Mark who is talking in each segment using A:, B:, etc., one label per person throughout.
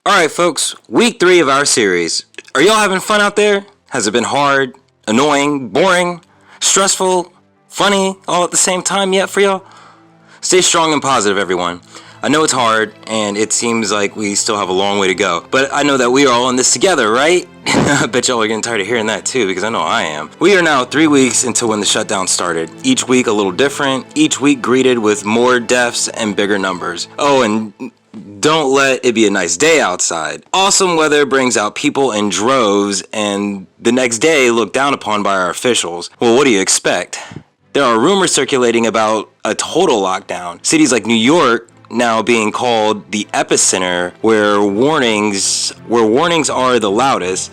A: Alright folks, week 3 of our series. Are y'all having fun out there? Has it been hard, annoying, boring, stressful, funny, all at the same time yet for y'all? Stay strong and positive, everyone. I know it's hard, and it seems like we still have a long way to go, but I know that we are all in this together, right? I bet y'all are getting tired of hearing that too, because I know I am. We are now 3 weeks until when the shutdown started. Each week a little different, each week greeted with more deaths and bigger numbers. Oh, and don't let it be a nice day outside. Awesome weather brings out people in droves, and the next day looked down upon by our officials. Well, what do you expect? There are rumors circulating about a total lockdown. Cities like New York now being called the epicenter, where warnings are the loudest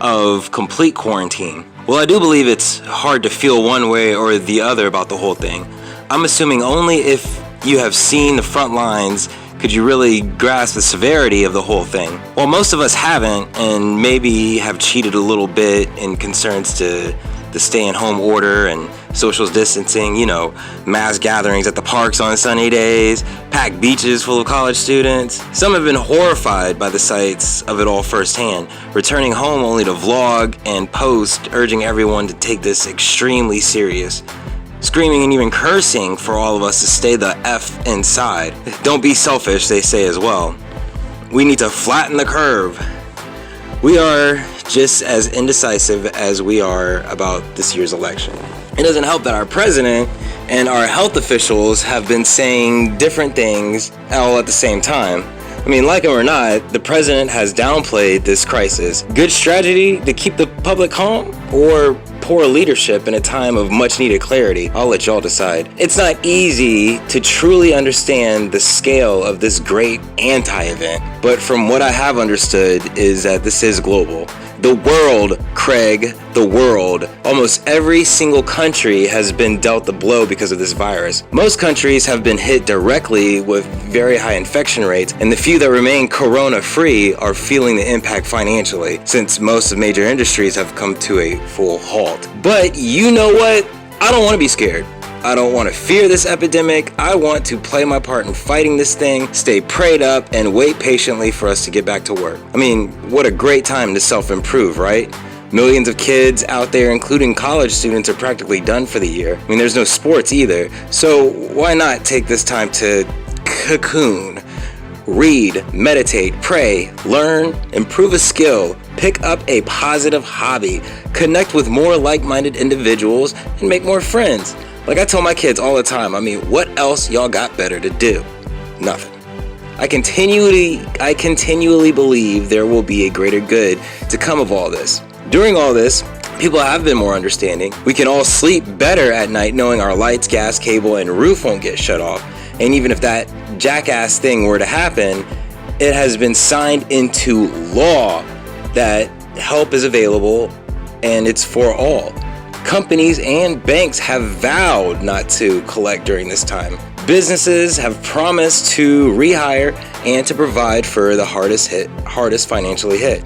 A: of complete quarantine. Well, I do believe it's hard to feel one way or the other about the whole thing. I'm assuming only if you have seen the front lines could you really grasp the severity of the whole thing. While most of us haven't, and maybe have cheated a little bit in concerns to the stay-at-home order and social distancing, mass gatherings at the parks on sunny days, packed beaches full of college students. Some have been horrified by the sights of it all firsthand, returning home only to vlog and post, urging everyone to take this extremely serious. Screaming and even cursing for all of us to stay the F inside. Don't be selfish, they say as well. We need to flatten the curve. We are just as indecisive as we are about this year's election. It doesn't help that our president and our health officials have been saying different things all at the same time. I mean, like it or not, the president has downplayed this crisis. Good strategy to keep the public calm, or poor leadership in a time of much needed clarity? I'll let y'all decide. It's not easy to truly understand the scale of this great anti-event, but from what I have understood is that this is global. The world, Craig, the world. Almost every single country has been dealt the blow because of this virus. Most countries have been hit directly with very high infection rates, and the few that remain corona-free are feeling the impact financially, since most of major industries have come to a full halt. But you know what? I don't want to be scared. I don't want to fear this epidemic. I want to play my part in fighting this thing, stay prayed up, and wait patiently for us to get back to work. I mean, what a great time to self-improve, right? Millions of kids out there, including college students, are practically done for the year. I mean, there's no sports either. So why not take this time to cocoon, read, meditate, pray, learn, improve a skill, pick up a positive hobby, connect with more like-minded individuals, and make more friends. Like I tell my kids all the time, what else y'all got better to do? Nothing. I continually believe there will be a greater good to come of all this. During all this, people have been more understanding. We can all sleep better at night knowing our lights, gas, cable, and roof won't get shut off. And even if that jackass thing were to happen, it has been signed into law that help is available and it's for all. Companies and banks have vowed not to collect during this time. Businesses have promised to rehire and to provide for the hardest financially hit.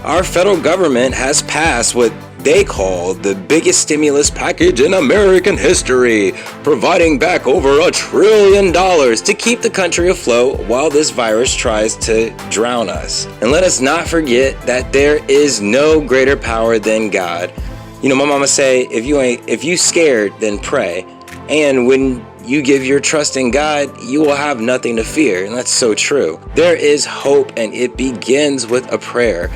A: Our federal government has passed what they call the biggest stimulus package in American history, providing back over $1 trillion to keep the country afloat while this virus tries to drown us. And let us not forget that there is no greater power than God. My mama say, if you scared, then pray. And when you give your trust in God, you will have nothing to fear. And that's so true. There is hope, and it begins with a prayer.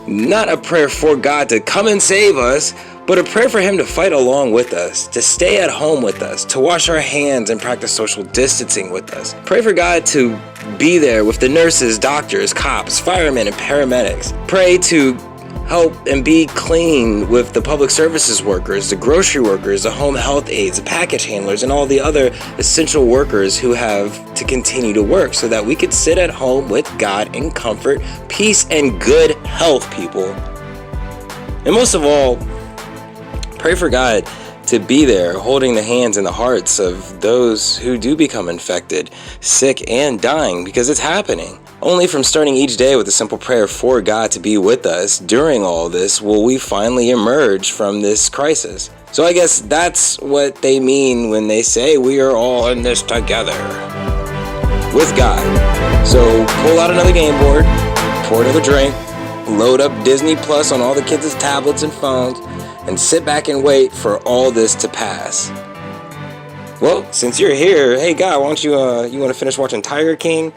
A: Not a prayer for God to come and save us, but a prayer for Him to fight along with us, to stay at home with us, to wash our hands and practice social distancing with us. Pray for God to be there with the nurses, doctors, cops, firemen, and paramedics. Pray to help and be clean with the public services workers, the grocery workers, the home health aides, the package handlers, and all the other essential workers who have to continue to work so that we could sit at home with God in comfort, peace, and good health, people. And most of all, pray for God to be there holding the hands and the hearts of those who do become infected, sick, and dying, because it's happening. Only from starting each day with a simple prayer for God to be with us during all this will we finally emerge from this crisis. So I guess that's what they mean when they say we are all in this together with God. So pull out another game board, pour another drink, load up Disney Plus on all the kids' tablets and phones, and sit back and wait for all this to pass. Well, since you're here, hey guy, why don't you want to finish watching Tiger King?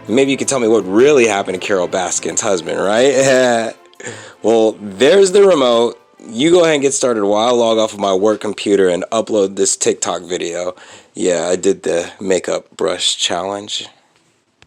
A: Maybe you could tell me what really happened to Carol Baskin's husband, right? Well, there's the remote. You go ahead and get started while I log off of my work computer and upload this TikTok video. Yeah, I did the makeup brush challenge.